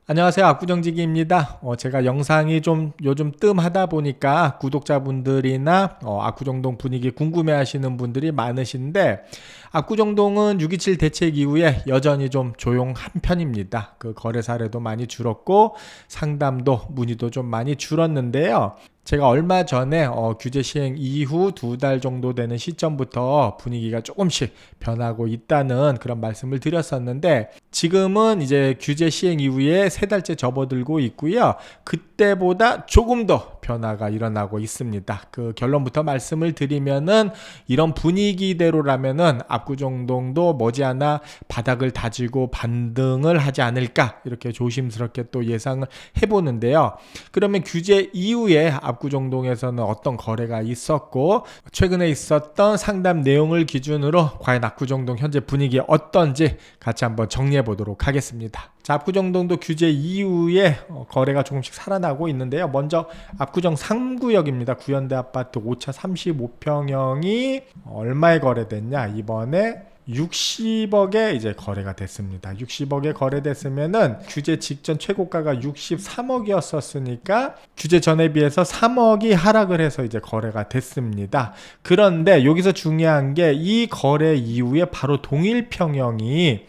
안녕하세요. 압구정지기입니다. 제가 영상이 좀 요즘 뜸하다 보니까 구독자분들이나 압구정동 분위기 궁금해 하시는 분들이 많으신데, 압구정동은 6.27 대책 이후에 여전히 좀 조용한 편입니다. 그 거래 사례도 많이 줄었고 상담도 문의도 좀 많이 줄었는데요. 제가 얼마 전에 규제 시행 이후 2달 정도 되는 시점부터 분위기가 조금씩 변하고 있다는 그런 말씀을 드렸었는데, 지금은 이제 규제 시행 이후에 3달째 접어들고 있고요. 그때보다 조금 더 변화가 일어나고 있습니다. 그 결론부터 말씀을 드리면은, 이런 분위기대로라면은 압구정동도 머지않아 바닥을 다지고 반등을 하지 않을까, 이렇게 조심스럽게 또 예상을 해보는데요. 그러면 규제 이후에 압구정동에서는 어떤 거래가 있었고, 최근에 있었던 상담 내용을 기준으로 과연 압구정동 현재 분위기 어떤지 같이 한번 정리해 보도록 하겠습니다. 자, 압구정동도 규제 이후에 거래가 조금씩 살아나고 있는데요. 먼저 압구정 3구역입니다. 구현대 아파트 5차 35평형이 얼마에 거래됐냐? 이번에 60억에 이제 거래가 됐습니다. 60억에 거래됐으면은 규제 직전 최고가가 63억이었었으니까 규제 전에 비해서 3억이 하락을 해서 이제 거래가 됐습니다. 그런데 여기서 중요한 게, 이 거래 이후에 바로 동일 평형이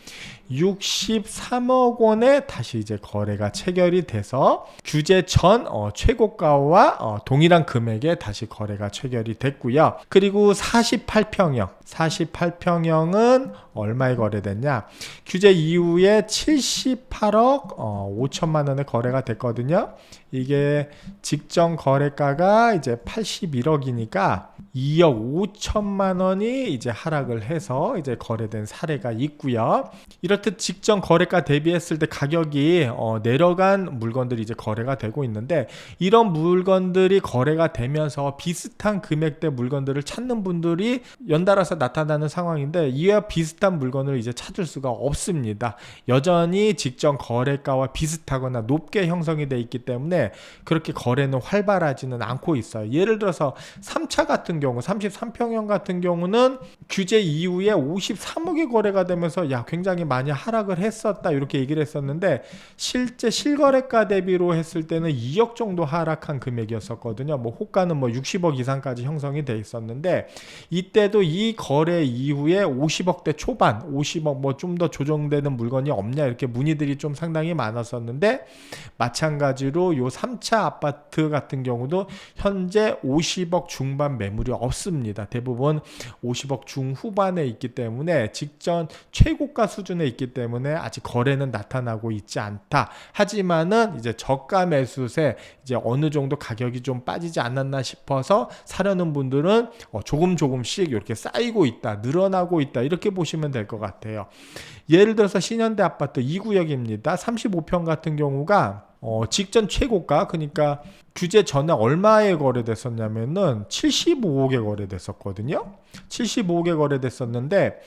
63억 원에 다시 이제 거래가 체결이 돼서 규제 전 최고가와 동일한 금액에 다시 거래가 체결이 됐고요. 그리고 48평형은 얼마에 거래됐냐? 규제 이후에 78억 5천만 원에 거래가 됐거든요. 이게 직전 거래가가 이제 81억이니까 2억 5천만 원이 이제 하락을 해서 이제 거래된 사례가 있고요. 이렇듯 직전 거래가 대비했을 때 가격이 내려간 물건들이 이제 거래가 되고 있는데, 이런 물건들이 거래가 되면서 비슷한 금액대 물건들을 찾는 분들이 연달아서 나타나는 상황인데, 이와 비슷한 물건을 이제 찾을 수가 없습니다. 여전히 직전 거래가와 비슷하거나 높게 형성이 돼 있기 때문에 그렇게 거래는 활발하지는 않고 있어요. 예를 들어서 3차 같은 경우, 33평형 같은 경우는 규제 이후에 53억이 거래가 되면서 굉장히 많이 하락을 했었다, 이렇게 얘기를 했었는데, 실제 실거래가 대비로 했을 때는 2억 정도 하락한 금액이었었거든요. 호가는 60억 이상까지 형성이 돼 있었는데, 이때도 이 거래 이후에 50억대 초반, 50억 좀 더 조정되는 물건이 없냐, 이렇게 문의들이 좀 상당히 많았었는데, 마찬가지로 요 3차 아파트 같은 경우도 현재 50억 중반 매물이 없습니다. 대부분 50억 중후반에 있기 때문에, 직전 최고가 수준에 있기 때문에 아직 거래는 나타나고 있지 않다. 하지만은 이제 저가 매수세, 이제 어느 정도 가격이 좀 빠지지 않았나 싶어서 사려는 분들은 조금씩 이렇게 쌓이고 있다, 늘어나고 있다, 이렇게 보시면 될 것 같아요. 예를 들어서 신현대 아파트 2구역입니다. 35평 같은 경우가 직전 최고가, 그러니까 규제 전에 얼마에 거래됐었냐면은 75억에 거래됐었거든요. 75억에 거래됐었는데,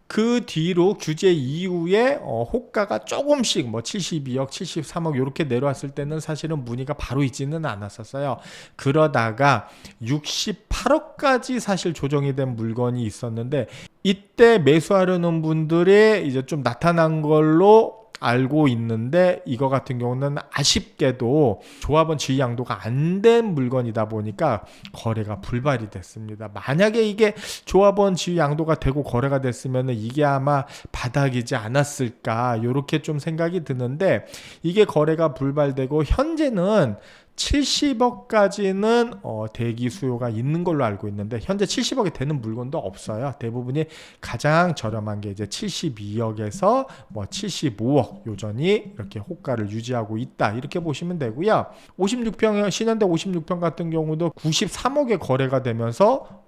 그 뒤로 규제 이후에 호가가 조금씩 72억, 73억 이렇게 내려왔을 때는 사실은 문의가 바로 있지는 않았었어요. 그러다가 68억까지 사실 조정이 된 물건이 있었는데, 이때 매수하려는 분들이 이제 좀 나타난 걸로 알고 있는데, 이거 같은 경우는 아쉽게도 조합원 지위 양도가 안 된 물건이다 보니까 거래가 불발이 됐습니다. 만약에 이게 조합원 지위 양도가 되고 거래가 됐으면 이게 아마 바닥이지 않았을까, 이렇게 좀 생각이 드는데, 이게 거래가 불발되고 현재는 70억까지는 대기 수요가 있는 걸로 알고 있는데, 현재 70억이 되는 물건도 없어요. 대부분이 가장 저렴한 게 이제 72억에서 75억 여전히 이렇게 호가를 유지하고 있다, 이렇게 보시면 되고요. 56평, 신현대 56평 같은 경우도 93억에 거래가 되면서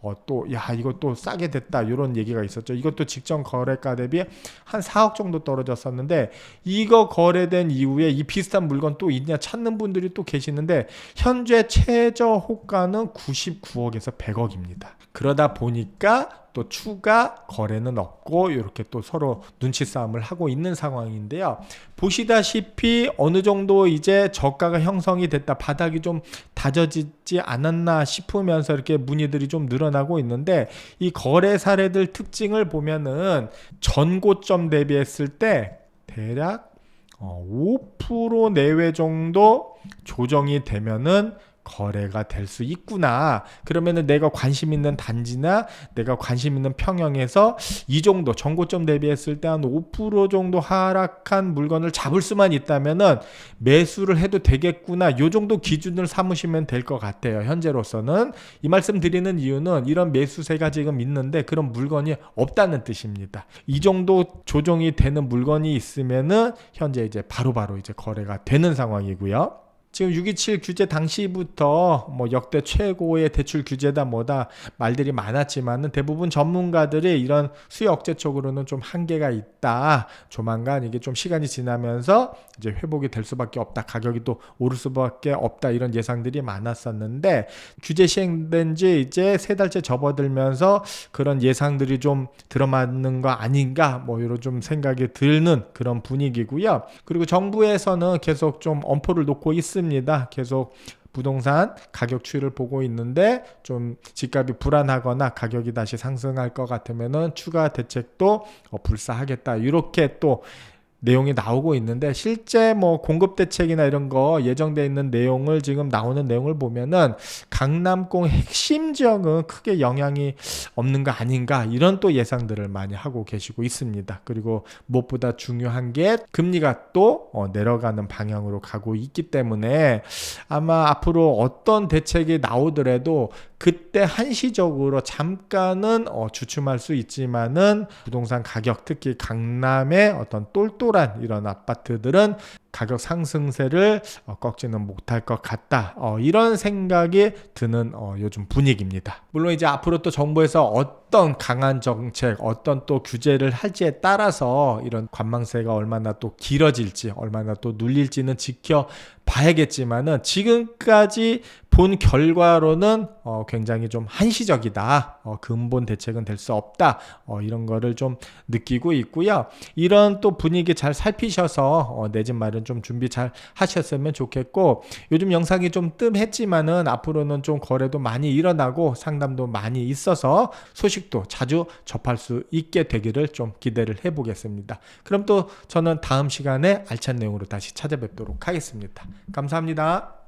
이것도 싸게 됐다, 이런 얘기가 있었죠. 이것도 직전 거래가 대비 한 4억 정도 떨어졌었는데, 이거 거래된 이후에 이 비슷한 물건 또 있냐 찾는 분들이 또 계시는데, 현재 최저 호가는 99억에서 100억입니다. 그러다 보니까 또 추가 거래는 없고, 이렇게 또 서로 눈치 싸움을 하고 있는 상황인데요. 보시다시피 어느 정도 이제 저가가 형성이 됐다, 바닥이 좀 다져지지 않았나 싶으면서 이렇게 문의들이 좀 늘어나고 있는데, 이 거래 사례들 특징을 보면은 전고점 대비했을 때 대략 5% 내외 정도 조정이 되면은 거래가 될 수 있구나. 그러면은 내가 관심 있는 단지나 내가 관심 있는 평형에서 이 정도 정고점 대비했을 때 한 5% 정도 하락한 물건을 잡을 수만 있다면은 매수를 해도 되겠구나. 요 정도 기준을 삼으시면 될 것 같아요. 현재로서는. 이 말씀 드리는 이유는 이런 매수세가 지금 있는데 그런 물건이 없다는 뜻입니다. 이 정도 조정이 되는 물건이 있으면은 현재 이제 바로바로 이제 거래가 되는 상황이고요. 지금 6.27 규제 당시부터 뭐 역대 최고의 대출 규제다 뭐다 말들이 많았지만은 대부분 전문가들이 이런 수요 억제 쪽으로는 좀 한계가 있다. 조만간 이게 좀 시간이 지나면서 이제 회복이 될 수밖에 없다. 가격이 또 오를 수밖에 없다. 이런 예상들이 많았었는데 규제 시행된 지 이제 3달째 접어들면서 그런 예상들이 좀 들어맞는 거 아닌가 뭐 이런 좀 생각이 드는 그런 분위기고요. 그리고 정부에서는 계속 좀 엄포를 놓고 있습니다. 계속 부동산 가격 추이를 보고 있는데 좀 집값이 불안하거나 가격이 다시 상승할 것 같으면은 추가 대책도 불사하겠다. 이렇게 또 내용이 나오고 있는데 실제 뭐 공급 대책이나 이런 거 예정돼 있는 내용을 지금 나오는 내용을 보면은 강남권 핵심 지역은 크게 영향이 없는 거 아닌가 이런 또 예상들을 많이 하고 계시고 있습니다. 그리고 무엇보다 중요한 게 금리가 또 내려가는 방향으로 가고 있기 때문에 아마 앞으로 어떤 대책이 나오더라도 그때 한시적으로 잠깐은 주춤할 수 있지만은 부동산 가격 특히 강남의 어떤 똘똘한 이런 아파트들은 가격 상승세를 꺾지는 못할 것 같다. 이런 생각이 드는 요즘 분위기입니다. 물론 이제 앞으로 또 정부에서 어떤 강한 정책, 어떤 또 규제를 할지에 따라서 이런 관망세가 얼마나 또 길어질지, 얼마나 또 눌릴지는 지켜봐야겠지만은 지금까지 본 결과로는 굉장히 좀 한시적이다. 근본 대책은 될 수 없다. 이런 거를 좀 느끼고 있고요. 이런 또 분위기 잘 살피셔서 내 집 마련 좀 준비 잘 하셨으면 좋겠고 요즘 영상이 좀 뜸했지만은 앞으로는 좀 거래도 많이 일어나고 상담도 많이 있어서 소식도 자주 접할 수 있게 되기를 좀 기대를 해보겠습니다. 그럼 또 저는 다음 시간에 알찬 내용으로 다시 찾아뵙도록 하겠습니다. 감사합니다.